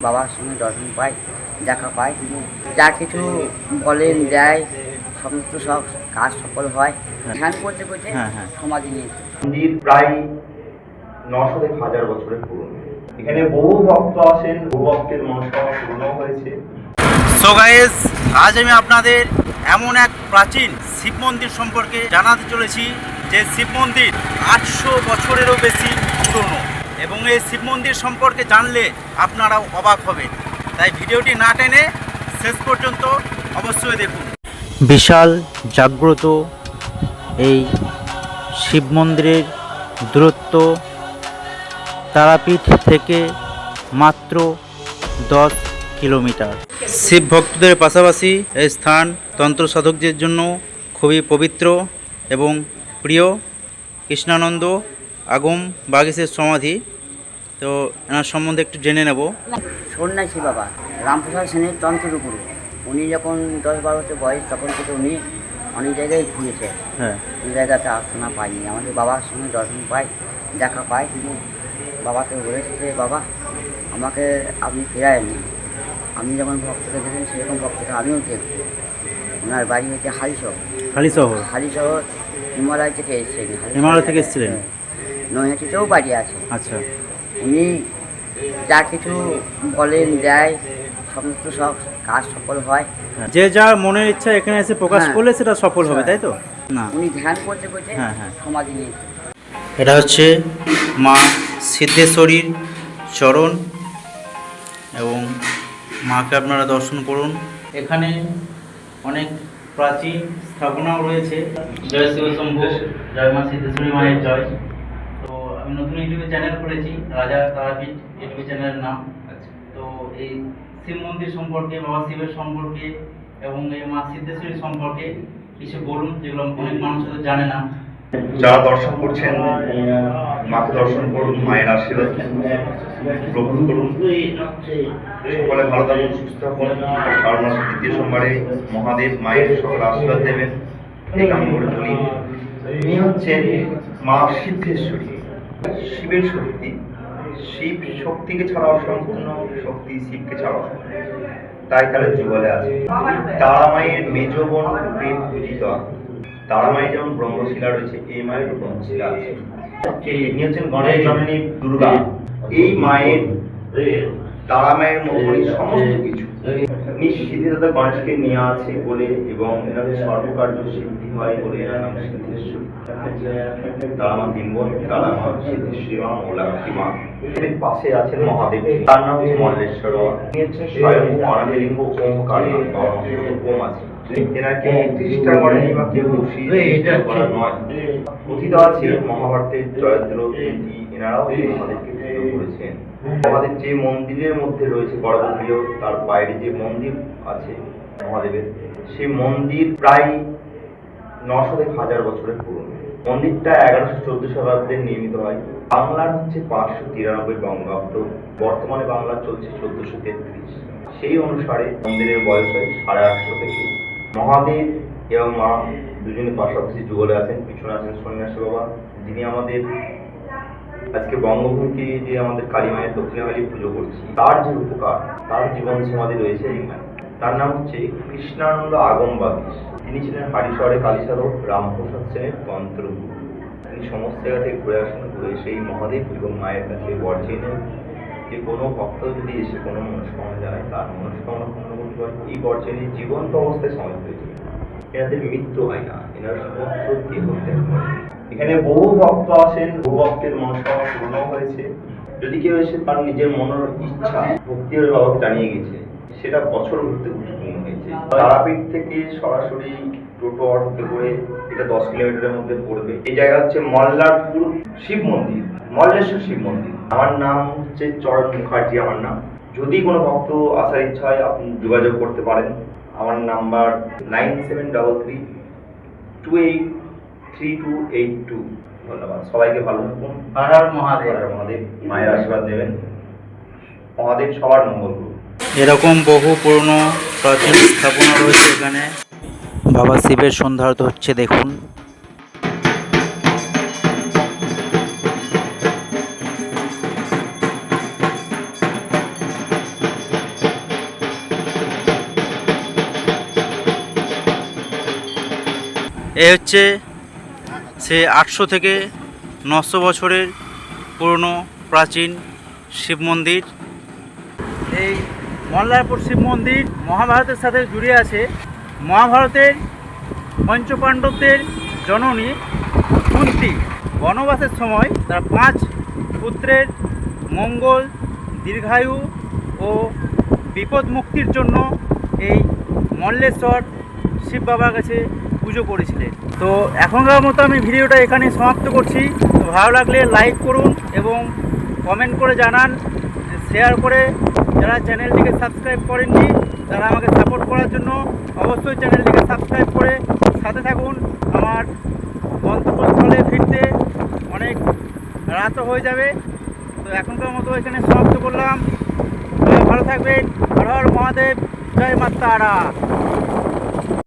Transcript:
বাবার সঙ্গে দর্শন পাই, দেখা পাই, যা কিছু বলেন দেয় সমস্ত সব কাজ সফল হয়। ধ্যান করতে করতে সমাধি নিয়েছে। মন্দির প্রায় 900 থেকে 1000 বছরের পুরনো। এখানে বহু ভক্ত আসেন, বহু ভক্তের মনস্কামনা পূর্ণ হয়েছে। সো গাইস, আজ আমি আপনাদের এমন এক প্রাচীন শিব মন্দির সম্পর্কে জানাতে চলেছি যে শিব মন্দির 800 বছরেরও বেশি পুরনো এবং এই শিব মন্দির সম্পর্কে জানলে আপনারাও অবাক হবেন। তাই ভিডিওটি না টেনে শেষ পর্যন্ত অবশ্যই দেখুন। বিশাল জাগ্রত এই শিব মন্দিরের দূরত্ব তারাপীঠ থেকে মাত্র 10 কিলোমিটার। শিব ভক্তদের পাশাপাশি এই স্থান তন্ত্র সাধকদের জন্য খুবই পবিত্র এবং প্রিয়। কৃষ্ণানন্দ আগম বাগীশের সমাধি, তো এনার সম্বন্ধে একটু জেনে নেব। সন্ন্যাসী বাবা রামপ্রসাদ সেনের তন্ত্রগুরু। উনি যখন 10-12 বছর বয়স তখন থেকে উনি অনেক জায়গায় ঘুরেছে। এই জায়গাতে আস্থানা পাইনি। আমাদের বাবার সঙ্গে দর্শন পাই, দেখা পাই, কিন্তু বাবাকে বলেছে যে বাবা আমাকে আপনি ফেরায়নি, আমি যেমন ভক্তকে দেখেন সেরকম ভক্তকে আমিও দেখব। ওনার বাড়ি হচ্ছে হালিশহর হিমালয় থেকে এসেছিলেন। নৈহাটিতেও বাড়ি আছে। আচ্ছা, উনি যা কিছু বলেন দেয় সমস্ত সব কাজ সফল হয়। যে যার মনের ইচ্ছা এখানে এসে প্রকাশ করলে সেটা সফল হবে, তাই তো? না, উনি ধ্যান করতে করতে সমাধি নিয়েছে। এটা হচ্ছে মা সিদ্ধেশ্বরীর চরণ এবং মাকে আপনারা দর্শন করুন। এখানে অনেক প্রাচীন স্থাপনাও রয়েছে। জয় শিব শম্ভু, জয় মা সিদ্ধেশ্বরী মায়ের জয়। তো আমি নতুন ইউটিউবে চ্যানেল করেছি, রাজা তারাপীঠ ইউটিউব চ্যানেলের নাম। তো এই শিব মন্দির সম্পর্কে, বাবা শিবের সম্পর্কে এবং এই মা সিদ্ধেশ্বরী সম্পর্কে কিছু বলুন, যেগুলো অনেক মানুষ হয়তো জানে না। যারা দর্শন করছেন মাকে দর্শন করুন, মায়ের আশীর্বাদ গ্রহণ করুন। সকলে ভালো থাকুন, সুস্থ থাকুন। শ্রাবণ মাসের 2য় সোমবারে মহাদেব মায়ের সকল আশীর্বাদ দেবেন এই কামনা করে বলি। ইনি হচ্ছেন মা সিদ্ধেশ্বরী, শিবের শক্তি। শিব শক্তিকে ছাড়া অসম্পূর্ণ, শক্তি শিবকে ছাড়া অসম্পূর্ণ, তাই তারা যুগলে আছে। তারা মায়ের মেজ বোন রূপে পূজিত। তারা মায়ের যেমন ব্রহ্মশিলা রয়েছে, এই মায়ের ব্রহ্মশিলা আছে। ইনি হচ্ছেন গণেশ জননী দুর্গা। এই মায়ের তারা মায়ের মতনই সমস্ত কিছু। ইনি সিদ্ধিদাতা গণেশকে নিয়ে আছে বলে এবং এনাদের সর্বকার্য সিদ্ধি হয় বলে এনার নাম সিদ্ধেশ্বরী। তারা মা 3 বোন, তারা মা সিদ্ধেশ্বরী মা ও লক্ষ্মী মা। এর পাশে আছেন মহাদেব, তার নাম হচ্ছে মল্লেশ্বর। ইনি হচ্ছেন স্বয়ম্ভু অনাদিলিঙ্গ ওমকার ওম আছে। এনাকে প্রতিষ্ঠা করেনি বা কেউ বসিয়ে করা নয়। কথিত আছে মহাভারতের জয়দ্র এনারাও মহাদেবকে পুজো করেছেন। মহাদেব যে মন্দিরের মধ্যে রয়েছে গর্ভগৃহ, তার বাইরে যে মন্দির আছে মহাদেবের, সেই মন্দির প্রায় 900 থেকে 1000 বছরের পুরনো। মন্দিরটা 1114 শতাব্দীতে নির্মিত হয়। বাংলার হচ্ছে 593 বঙ্গাব্দ, বর্তমানে বাংলা চলছে 1433। সেই অনুসারে মন্দিরের বয়স হয় 850 থেকে। মহাদেব এবং মা দুজনে পাশাপাশি যুগলে আছেন। পিছনে আছেন সন্ন্যাসী বাবা, যিনি আমাদের আজকে বঙ্গভূমিকে যে আমাদের কালী মায়ের দক্ষিণাকালী পুজো করছি, তার যে উপকার, তার জীবন সমাধি রয়েছে এইখানে। তার নাম হচ্ছে কৃষ্ণানন্দ আগম বাগীশ। তিনি ছিলেন হালিশহরে কালীসাধক রামপ্রসাদ সেনের তন্ত্রগুরু। তিনি সমস্ত জায়গা থেকে ঘুরে আসেন, ঘুরে সেই মহাদেব এবং মায়ের কাছে বর চেয়ে নেন যে কোনো ভক্ত যদি এসে কোনো মনস্কামনা জানায়, তার মনস্কামনা পূর্ণ করতে হয়। এই বর চেয়ে নিয়ে জীবন্ত অবস্থায় সমাধি হয়েছে। এনাদের মৃত্যু হয় না, এনারা শুধুমাত্র দেহ ত্যাগ করেন। এখানে বহু ভক্ত আসেন, বহু ভক্তের মনস্কামনা পূর্ণ হয়েছে। যদি কেউ এসে তার নিজের মনের ইচ্ছা ভক্তি করে বাবাকে জানিয়ে গেছে, সেটা বছর ঘুরতে পূর্ণ হয়েছে। তারাপীঠ থেকে সরাসরি টোটো অটোতে করে এটা 10 কিলোমিটারের মধ্যে পড়বে। এই জায়গা হচ্ছে মল্লারপুর শিব মন্দির, মল্লেশ্বর শিব মন্দির। আমার নাম হচ্ছে চরণ মুখার্জি আমার নাম। যদি কোনো ভক্ত আসার ইচ্ছা হয় আপনি যোগাযোগ করতে পারেন। আমার নাম্বার 9733283282। ধন্যবাদ, সবাইকে ভালো থাকুন। হর হর মহাদেব। মহাদেব মায়ের আশীর্বাদ দেবেন। মহাদেব সবার মঙ্গল করুন। এরকম বহু পুরনো প্রাচীন স্থাপনা রয়েছে এখানে। বাবা শিবের সন্ধ্যারত হচ্ছে, দেখুন। এ হচ্ছে সে 800 থেকে 900 বছরের পুরনো প্রাচীন শিব মন্দির। এই মল্লারপুর শিব মন্দির মহাভারতের সাথে জুড়ে আছে। মহাভারতের পঞ্চপাণ্ডবদের জননী কুন্তী বনবাসের সময় তার 5 পুত্রের মঙ্গল, দীর্ঘায়ু ও বিপদ মুক্তির জন্য এই মল্লেশ্বর শিব বাবার কাছে পুজো করেছিলেন। তো এখনকার মতো আমি ভিডিওটা এখানে সমাপ্ত করছি। তো ভালো লাগলে লাইক করুন এবং কমেন্ট করে জানান, শেয়ার করে যারা চ্যানেলটিকে সাবস্ক্রাইব করেননি তারা আমাকে সাপোর্ট করার জন্য অবশ্যই চ্যানেলটিকে সাবস্ক্রাইব করে সাথে থাকুন। আমার গন্তব্যস্থলে ফিরতে অনেক রাতও হয়ে যাবে। তো এখনকার মতো এখানে সমাপ্ত করলাম। ভালো থাকবেন। হর হর মহাদেব, জয় মা তারা।